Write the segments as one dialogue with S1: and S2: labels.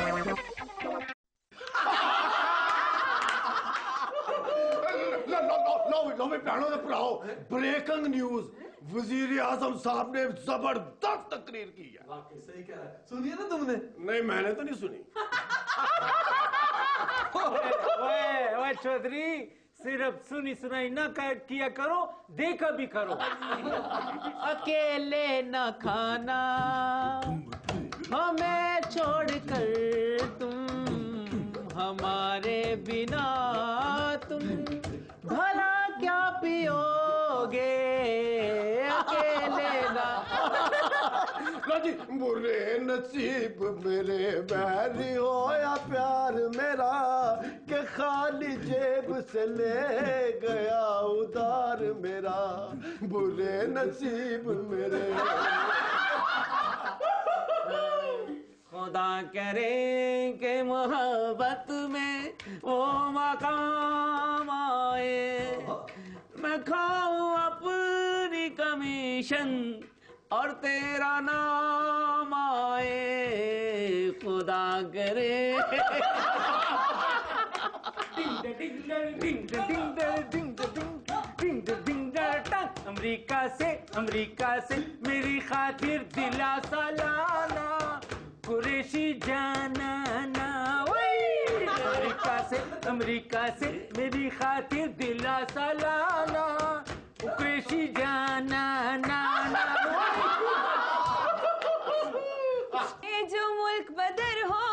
S1: लो भैनों ने पढ़ाओ, breaking news, वजीर आजम साहब ने जबरदस्त तकरीर की है।
S2: वाकई सही कह रहा है, सुनिए ना तुमने?
S1: नहीं, मैंने तो नहीं सुनी।
S3: ओए चौधरी, सिर्फ सुनी सुनाई ना किया करो, देखा भी करो।
S4: अकेले न खाना हमें छोड़कर तुम, हमारे बिना तुम भला क्या पियोगे, अकेले ना।
S1: जी, बुरे नसीब मेरे बैरी हो या प्यार मेरा, के खाली जेब से ले गया उधार मेरा, बुरे नसीब मेरे।
S4: खुदा करे के मोहब्बत में वो मकाम आए, मैं खाऊं अपनी कमीशन और तेरा नाम आए, खुदा करे।
S3: अमेरिका से मेरी खातिर दिलासा लाना, कुरैशी जाना ना। अमेरिका से मेरी खातिर दिलासा लाना, कुरैशी जाना ना।
S5: ये जो मुल्क बदर हो,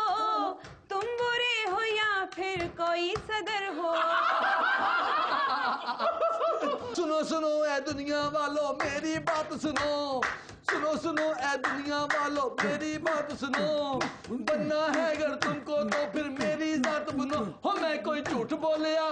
S5: तुम बुरे हो या फिर कोई सदर हो।
S2: सुनो सुनो ए दुनिया वालों मेरी बात सुनो, सुनो सुनो ए दुनिया वालों मेरी बात सुनो, बनना है अगर तुमको तो फिर मेरी जात बनो। हो मैं कोई झूठ बोलिया,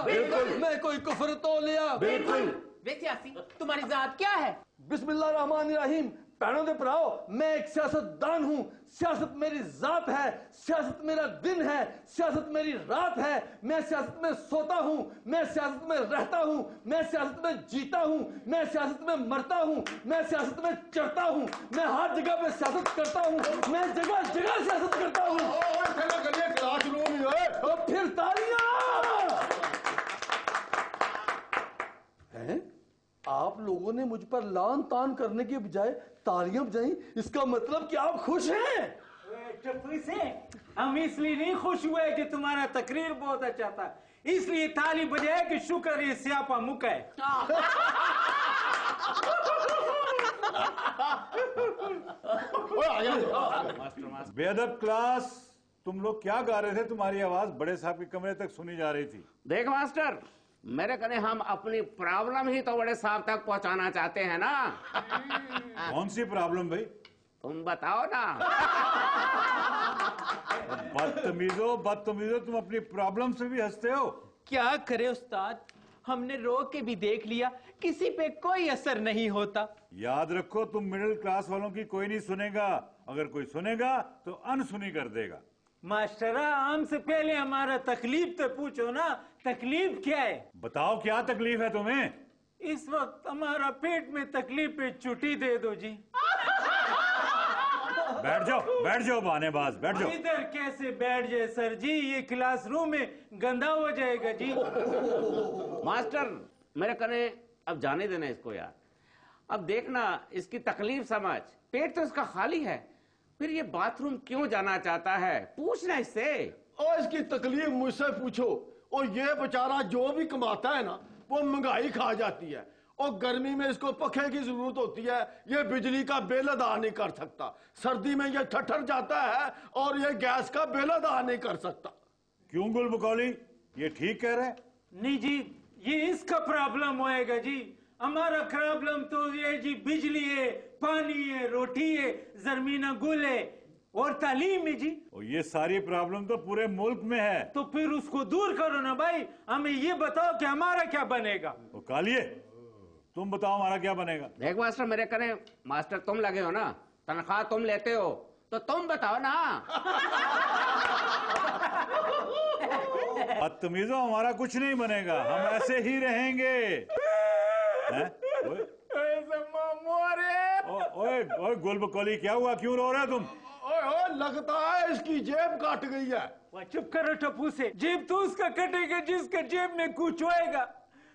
S2: मैं कोई कुफर तोलिया।
S1: बिल्कुल।
S4: वैसे यासी, तुम्हारी जात क्या है?
S2: बिस्मिल्लाहिर्रहमानिर्रहीम। पढ़ो दे पढ़ाओ, मैं एक सियासतदान हूँ, सियासत मेरी जात है, सियासत मेरा दिन है, सियासत मेरी रात है। मैं सियासत में सोता हूँ, मैं सियासत में रहता हूँ, मैं सियासत में जीता हूँ, मैं सियासत में मरता हूँ, मैं सियासत में चढ़ता हूँ, मैं हर जगह पे सियासत करता हूँ, मैं जगह जगह सियासत करता हूँ।
S1: क्लासरूम है
S2: और फिर तालियां हैं। आप लोगों ने मुझ पर लान तान करने के बजाय तालियां बजाई, इसका मतलब कि आप खुश हैं।
S3: चुप्पी से हम इसलिए नहीं खुश हुए कि तुम्हारा तकरीर बहुत अच्छा था, इसलिए ताली बजाए कि शुक्र ये स्यापा मुका है।
S6: बेअदब क्लास, तुम लोग क्या गा रहे थे? तुम्हारी आवाज बड़े साहब के कमरे तक सुनी जा रही थी।
S4: देख मास्टर, मेरे कने हम अपनी प्रॉब्लम ही तो बड़े साहब तक पहुंचाना चाहते हैं ना।
S6: कौन सी प्रॉब्लम भाई?
S4: तुम बताओ ना।
S6: बदतमीजो, तुम अपनी प्रॉब्लम से भी हंसते हो।
S4: क्या करे उस्ताद, हमने रो के भी देख लिया, किसी पे कोई असर नहीं होता।
S6: याद रखो, तुम मिडिल क्लास वालों की कोई नहीं सुनेगा, अगर कोई सुनेगा तो अनसुनी कर देगा।
S3: मास्टरा, हमसे पहले हमारा तकलीफ तो पूछो ना, तकलीफ क्या है?
S6: बताओ क्या तकलीफ है तुम्हें?
S3: इस वक्त हमारा पेट में तकलीफ पे छुट्टी दे दो जी।
S6: बैठ जाओ बहानेबाज, बैठ जाओ।
S3: इधर कैसे बैठ जाए सर जी, ये क्लासरूम में गंदा हो जाएगा जी।
S4: मास्टर, मेरे कने अब जाने देना इसको यार। अब देखना, इसकी तकलीफ समझ, पेट तो इसका खाली है, फिर ये बाथरूम क्यों जाना चाहता है, पूछना इससे।
S1: और इसकी तकलीफ मुझसे पूछो। और ये बेचारा जो भी कमाता है ना, वो महंगाई खा जाती है, और गर्मी में इसको पंखे की जरूरत होती है, ये बिजली का बिल अदा नहीं कर सकता, सर्दी में ये ठठर जाता है और ये गैस का बिल अदा नहीं कर सकता।
S6: क्यों गुल बुकौली, ये ठीक कह रहे?
S3: नहीं जी, ये इसका प्रॉब्लम होएगा जी। हमारा प्रॉब्लम तो ये जी बिजली है, पानी है, रोटी है, जमीना गुल है और तालीम है जी।
S6: और ये सारी प्रॉब्लम तो पूरे मुल्क में है।
S3: तो फिर उसको दूर करो ना भाई, हमें ये बताओ कि हमारा क्या बनेगा।
S6: तो कालिए, तुम बताओ हमारा क्या बनेगा।
S4: देख मास्टर, मेरे कने मास्टर तुम लगे हो ना, तनख्वाह तुम लेते हो, तो तुम बताओ ना।
S6: बदतमीजो, हमारा कुछ नहीं बनेगा, हम ऐसे ही रहेंगे। ओए ओए गुलबकोली, क्या हुआ, क्यों रो रहे हो तुम?
S1: ओए ओए, लगता है इसकी जेब काट गई है।
S3: वह चुप करो टप्पू से, जेब तो उसका कटेगा जिसका जेब में कुछ होएगा।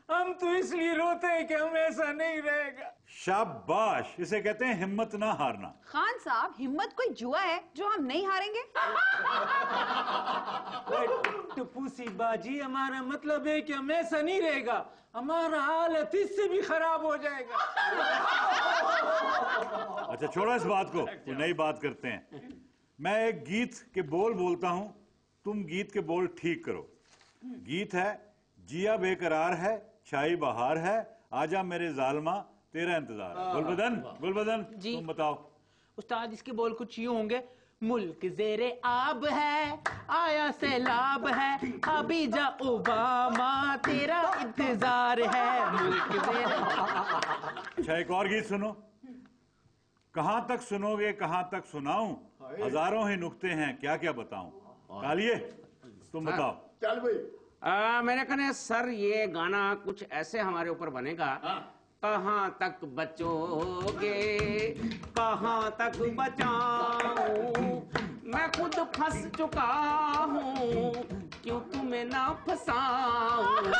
S3: हम तो इसलिए रोते हैं कि हम ऐसा नहीं रहेगा।
S6: शाबाश, इसे कहते हैं हिम्मत ना हारना।
S5: खान साहब, हिम्मत कोई जुआ है जो हम नहीं हारेंगे?
S3: टप्पू सी बाजी, हमारा मतलब है कि हम ऐसा नहीं रहेगा, हमारा हालत इससे भी खराब हो जाएगा।
S6: अच्छा छोड़ो इस बात को, कोई नई बात करते हैं। मैं एक गीत के बोल बोलता हूं, तुम गीत के बोल ठीक करो। गीत है, जिया बेकरार है, छाई बहार है, आजा मेरे जालमा तेरा इंतजार है। गुलबदन, गुलबदन
S7: जी।
S6: तुम बताओ।
S7: उस्ताद, इसके बोल कुछ यूं होंगे, मुल्क जेरे आब है, आया सैलाब है, अभी जा ओबामा तेरा इंतजार है, मुल्क जेरे।
S6: अच्छा एक और गीत सुनो। कहां तक सुनोगे, कहां तक सुनाऊं, हजारों ही नुक्ते हैं, क्या क्या बताऊं। कालिए तुम बताओ।
S1: चल भाई।
S4: मैंने कहा सर ये गाना कुछ ऐसे हमारे ऊपर बनेगा, कहां तक बचोगे, कहां तक बचाऊं, मैं खुद फंस चुका हूं, क्यों तुम्हें ना फंसाऊं।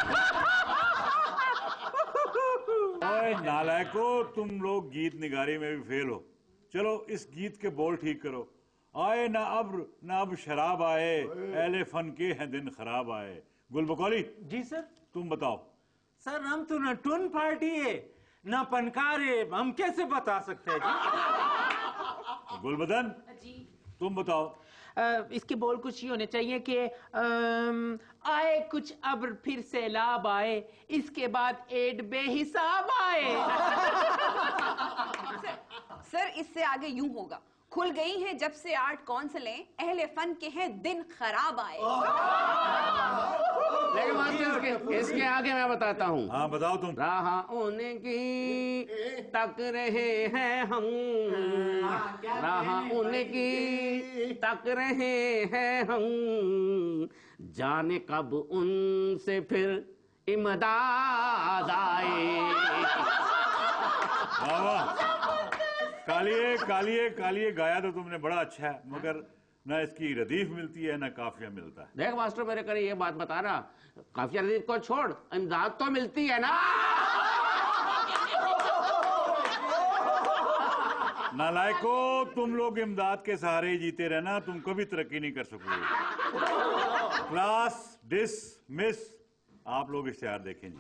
S6: ओए नालायको, तुम लोग गीत निगारी में भी फेल हो। चलो इस गीत के बोल ठीक करो। आए ना अब्र ना अब शराब आए, एले फन के हैं दिन खराब आए। गुलबकोली
S3: जी सर।
S6: तुम बताओ।
S3: सर हम तो न टून पार्टी है न पनकारे, हम कैसे बता सकते हैं जी?
S6: गुलबदन
S7: जी।
S6: तुम बताओ।
S7: इसके बोल कुछ ये होने चाहिए कि आए कुछ अब्र फिर सैलाब आए, इसके बाद एड बेहिसाब आए।
S5: सर इससे आगे यूं होगा, खुल गई हैं जब से आर्ट काउंसिलें, अहले फन के हैं दिन खराब आए।
S4: लेकिन मास्टर इसके आगे मैं बताता हूँ।
S6: हाँ बताओ तुम।
S4: राह उनकी तक रहे हैं हम, राह उनकी तक रहे हैं हम, जाने कब उनसे फिर इमदाद आए।
S6: वाह वाह, कालिए कालिए कालिए, गाया तो तुमने बड़ा अच्छा है, मगर ना इसकी रदीफ मिलती है ना काफिया मिलता है।
S4: देख मास्टर मेरे करे ये बात बता रहा, काफिया रदीफ को छोड़, इमदाद तो मिलती है ना।
S6: नालायको, तुम लोग इमदाद के सहारे ही जीते रहना, तुम कभी तरक्की नहीं कर सकोगे। Class dismiss. आप लोग इश्तिहार देखें जी।